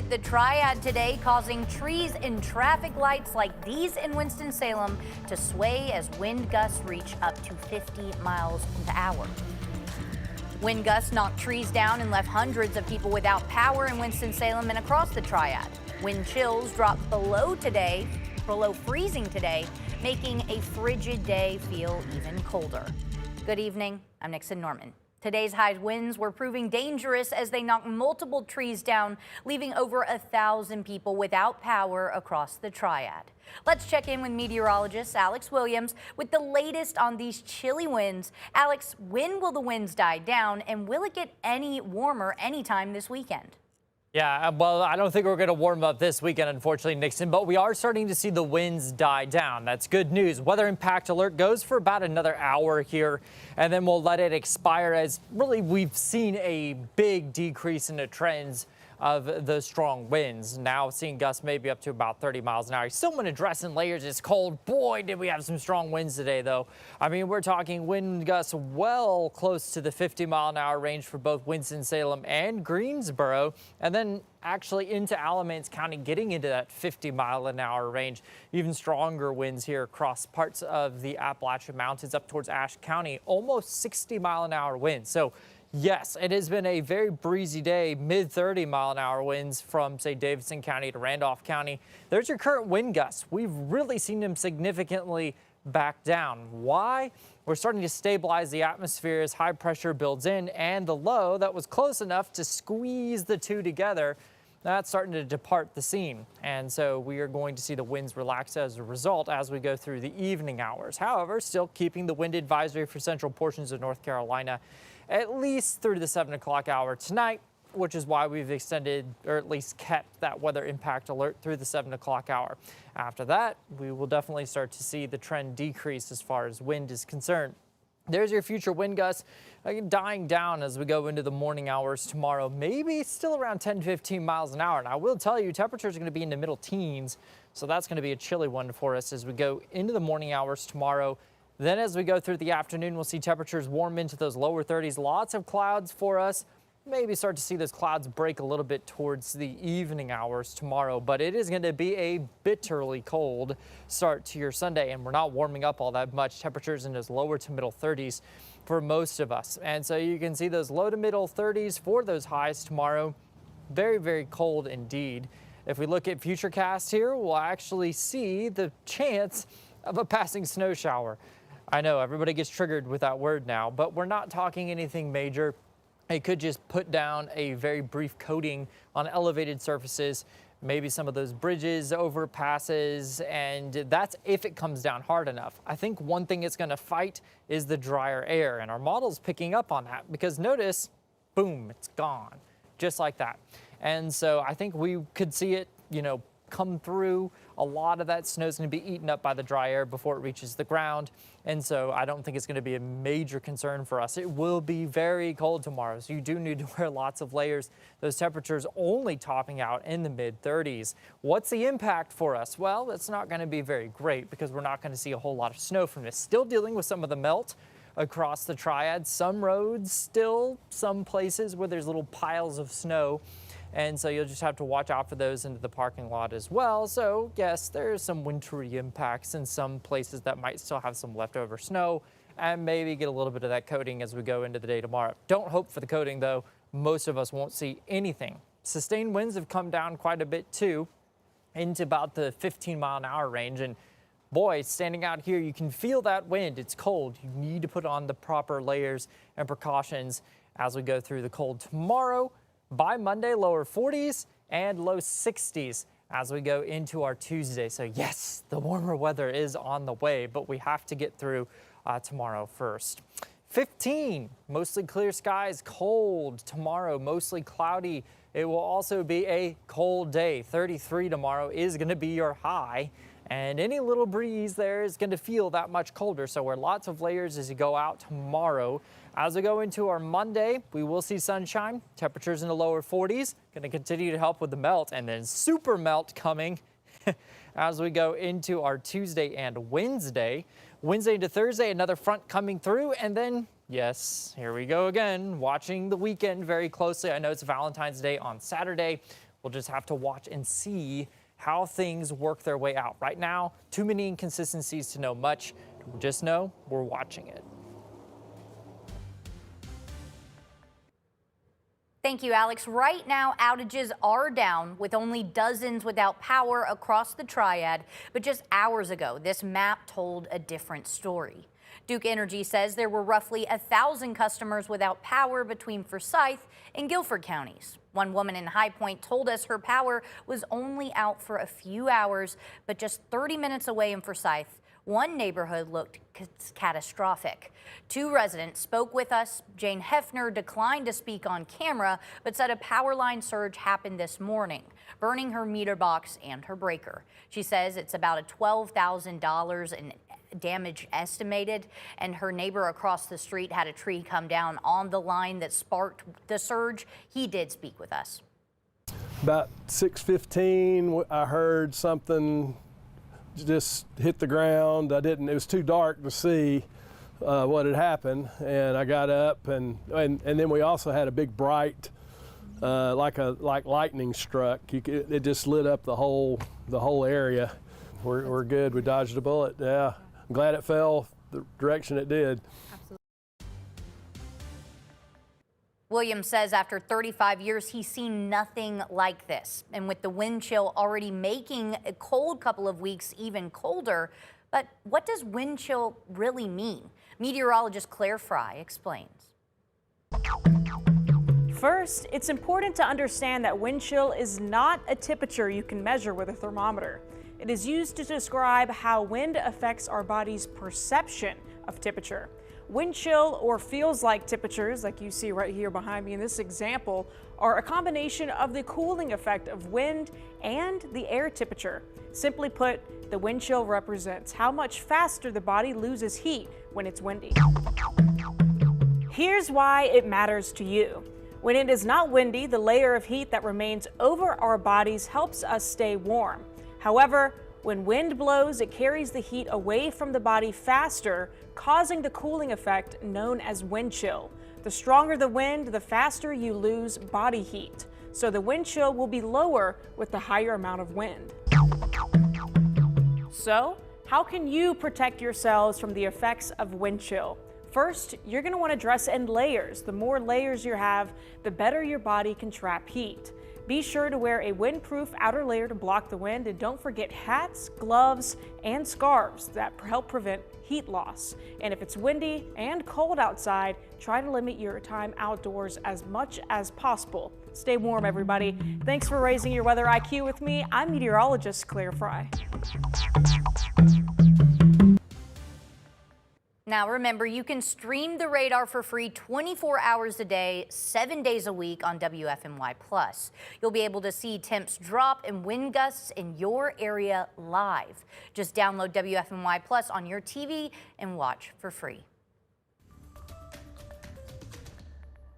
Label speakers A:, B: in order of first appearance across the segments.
A: hit the Triad today, causing trees and traffic lights like these in Winston-Salem to sway as wind gusts reach up to 50 miles per hour. Wind gusts knocked trees down and left hundreds of people without power in Winston-Salem and across the Triad. Wind chills dropped below freezing today, making a frigid day feel even colder. Good evening, I'm Nixon Norman. Today's high winds were proving dangerous as they knocked multiple trees down, leaving over 1,000 people without power across the Triad. Let's check in with meteorologist Alex Williams with the latest on these chilly winds. Alex, when will the winds die down, and will it get any warmer anytime this weekend?
B: Yeah, well, I don't think we're going to warm up this weekend, unfortunately, Nixon, but we are starting to see the winds die down. That's good news. Weather impact alert goes for about another hour here, and then we'll let it expire as really we've seen a big decrease in the trends of the strong winds. Now seeing gusts maybe up to about 30 miles an hour. You still want to dress in layers. It's cold. Boy, did we have some strong winds today, though. I mean, we're talking wind gusts well close to the 50-mile-an-hour range for both Winston-Salem and Greensboro, and then actually into Alamance County, getting into that 50-mile-an-hour range. Even stronger winds here across parts of the Appalachian Mountains up towards Ashe County, almost 60-mile-an-hour winds. So yes, it has been a very breezy day, mid 30-mile-an-hour winds from, say, Davidson County to Randolph County. There's your current wind gusts. We've really seen them significantly back down. Why? We're starting to stabilize the atmosphere as high pressure builds in, and the low that was close enough to squeeze the two together, that's starting to depart the scene. And so we are going to see the winds relax as a result as we go through the evening hours. However, still keeping the wind advisory for central portions of North Carolina at least through the 7 o'clock hour tonight, which is why we've extended, or at least kept, that weather impact alert through the 7 o'clock hour. After that, we will definitely start to see the trend decrease as far as wind is concerned. There's your future wind gusts dying down as we go into the morning hours tomorrow, maybe still around 10-15 miles an hour. And I will tell you, temperatures are going to be in the middle teens, so that's going to be a chilly one for us as we go into the morning hours tomorrow. Then as we go through the afternoon, we'll see temperatures warm into those lower 30s. Lots of clouds for us. Maybe start to see those clouds break a little bit towards the evening hours tomorrow. But it is going to be a bitterly cold start to your Sunday, and we're not warming up all that much. Temperatures in those lower to middle 30s for most of us. And so you can see those low to middle 30s for those highs tomorrow. Very, very cold indeed. If we look at Futurecast here, we'll actually see the chance of a passing snow shower. I know everybody gets triggered with that word now, but we're not talking anything major. It could just put down a very brief coating on elevated surfaces, maybe some of those bridges, overpasses, and that's if it comes down hard enough. I think one thing it's going to fight is the drier air, and our model's picking up on that because notice, boom, it's gone, just like that. And so I think we could see it, come through. A lot of that snow is going to be eaten up by the dry air before it reaches the ground. And so I don't think it's going to be a major concern for us. It will be very cold tomorrow, so you do need to wear lots of layers. Those temperatures only topping out in the mid 30s. What's the impact for us? Well, it's not going to be very great because we're not going to see a whole lot of snow from this. Still dealing with some of the melt across the Triad. Some roads still, some places where there's little piles of snow. And so you'll just have to watch out for those into the parking lot as well. So yes, there's some wintry impacts in some places that might still have some leftover snow and maybe get a little bit of that coating as we go into the day tomorrow. Don't hope for the coating though. Most of us won't see anything. Sustained winds have come down quite a bit too, into about the 15-mile-an-hour range. And boy, standing out here, you can feel that wind. It's cold. You need to put on the proper layers and precautions as we go through the cold tomorrow. By Monday, lower 40s and low 60s as we go into our Tuesday. So yes, the warmer weather is on the way, but we have to get through tomorrow first. 15, mostly clear skies, cold tomorrow, mostly cloudy. It will also be a cold day. 33 tomorrow is going to be your high. And any little breeze there is going to feel that much colder. So wear lots of layers as you go out tomorrow. As we go into our Monday, we will see sunshine. Temperatures in the lower 40s. Going to continue to help with the melt, and then super melt coming as we go into our Tuesday and Wednesday. Wednesday into Thursday, another front coming through, and then, yes, here we go again, watching the weekend very closely. I know it's Valentine's Day on Saturday. We'll just have to watch and see how things work their way out. Right now, too many inconsistencies to know much. Just know we're watching it.
A: Thank you, Alex. Right now, outages are down with only dozens without power across the Triad. But just hours ago, this map told a different story. Duke Energy says there were roughly 1,000 customers without power between Forsyth and Guilford counties. One woman in High Point told us her power was only out for a few hours, but just 30 minutes away in Forsyth, one neighborhood looked catastrophic. Two residents spoke with us. Jane Hefner declined to speak on camera, but said a power line surge happened this morning, burning her meter box and her breaker. She says it's about a $12,000 in damage estimated, and her neighbor across the street had a tree come down on the line that sparked the surge. He did speak with us.
C: About 6:15, I heard something just hit the ground. It was too dark to see what had happened, and I got up, and then we also had a big bright, like lightning struck. It just lit up the whole area. We're good. We dodged a bullet. Yeah, I'm glad it fell the direction it did.
A: Williams says after 35 years, he's seen nothing like this. And with the wind chill already making a cold couple of weeks even colder, but what does wind chill really mean? Meteorologist Claire Fry explains.
D: First, it's important to understand that wind chill is not a temperature you can measure with a thermometer. It is used to describe how wind affects our body's perception of temperature. Wind chill, or feels like temperatures, like you see right here behind me in this example, are a combination of the cooling effect of wind and the air temperature. Simply put, the wind chill represents how much faster the body loses heat when it's windy. Here's why it matters to you. When it is not windy, the layer of heat that remains over our bodies helps us stay warm. However, when wind blows, it carries the heat away from the body faster, causing the cooling effect known as wind chill. The stronger the wind, the faster you lose body heat. So the wind chill will be lower with the higher amount of wind. So, how can you protect yourselves from the effects of wind chill? First, you're going to want to dress in layers. The more layers you have, the better your body can trap heat. Be sure to wear a windproof outer layer to block the wind, and don't forget hats, gloves, and scarves that help prevent heat loss. And if it's windy and cold outside, try to limit your time outdoors as much as possible. Stay warm, everybody. Thanks for raising your weather IQ with me. I'm meteorologist Claire Fry.
A: Now remember, you can stream the radar for free 24 hours a day, 7 days a week on WFMY+. You'll be able to see temps drop and wind gusts in your area live. Just download WFMY+ on your TV and watch for free.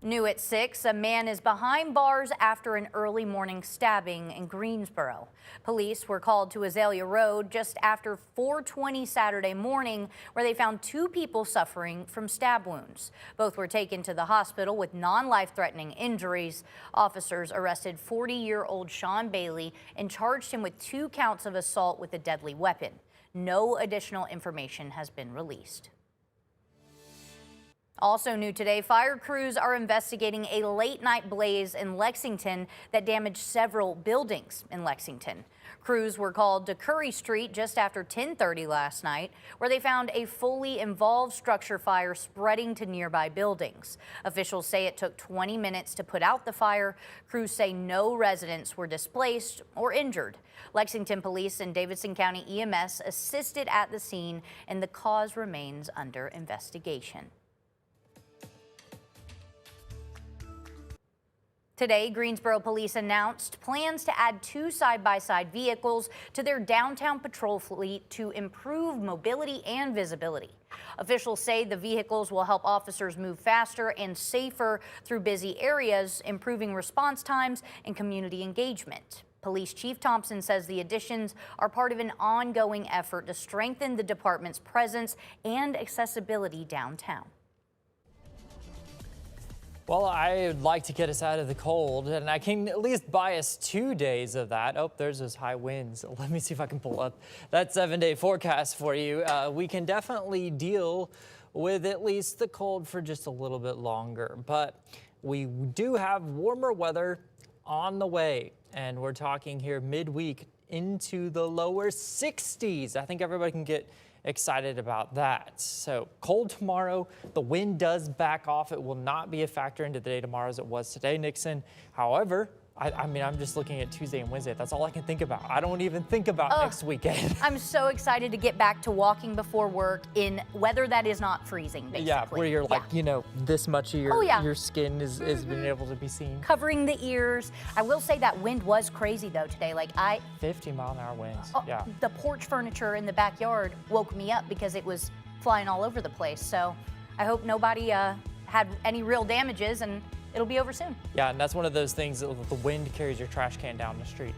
A: New at 6, a man is behind bars after an early morning stabbing in Greensboro. Police were called to Azalea Road just after 4:20 Saturday morning, where they found two people suffering from stab wounds. Both were taken to the hospital with non-life-threatening injuries. Officers arrested 40-year-old Sean Bailey and charged him with 2 counts of assault with a deadly weapon. No additional information has been released. Also new today, fire crews are investigating a late-night blaze in Lexington that damaged several buildings in Lexington. Crews were called to Curry Street just after 10:30 last night, where they found a fully involved structure fire spreading to nearby buildings. Officials say it took 20 minutes to put out the fire. Crews say no residents were displaced or injured. Lexington Police and Davidson County EMS assisted at the scene, and the cause remains under investigation. Today, Greensboro Police announced plans to add 2 side-by-side vehicles to their downtown patrol fleet to improve mobility and visibility. Officials say the vehicles will help officers move faster and safer through busy areas, improving response times and community engagement. Police Chief Thompson says the additions are part of an ongoing effort to strengthen the department's presence and accessibility downtown.
B: Well, I'd like to get us out of the cold, and I can at least buy us 2 days of that. Oh, there's those high winds. Let me see if I can pull up that 7-day forecast for you. We can definitely deal with at least the cold for just a little bit longer, but we do have warmer weather on the way, and we're talking here midweek into the lower 60s. I think everybody can get excited about that. So cold tomorrow. The wind does back off. It will not be a factor into the day tomorrow as it was today, Nixon. However, I mean, I'm just looking at Tuesday and Wednesday. That's all I can think about. I don't even think about next weekend.
A: I'm so excited to get back to walking before work in weather that is not freezing, basically.
B: Yeah, where you're like, you know, this much of your skin is being able to be seen.
A: Covering the ears. I will say that wind was crazy though today. Like
B: 50-mile-an-hour winds.
A: Yeah. The porch furniture in the backyard woke me up because it was flying all over the place. So I hope nobody had any real damages, and it'll be over soon.
B: Yeah, and that's one of those things that the wind carries your trash can down the street.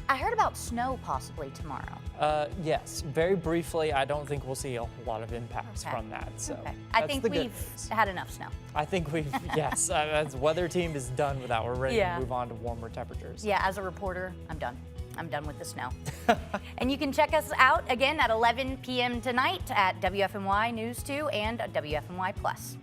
A: I heard about snow possibly tomorrow.
B: Yes, very briefly. I don't think we'll see a whole lot of impacts from that. So
A: I think we've had enough snow.
B: I think we've, yes, as weather team is done with that. We're ready to move on to warmer temperatures.
A: Yeah, as a reporter, I'm done. I'm done with the snow. And you can check us out again at 11 p.m. tonight at WFMY News 2 and WFMY Plus.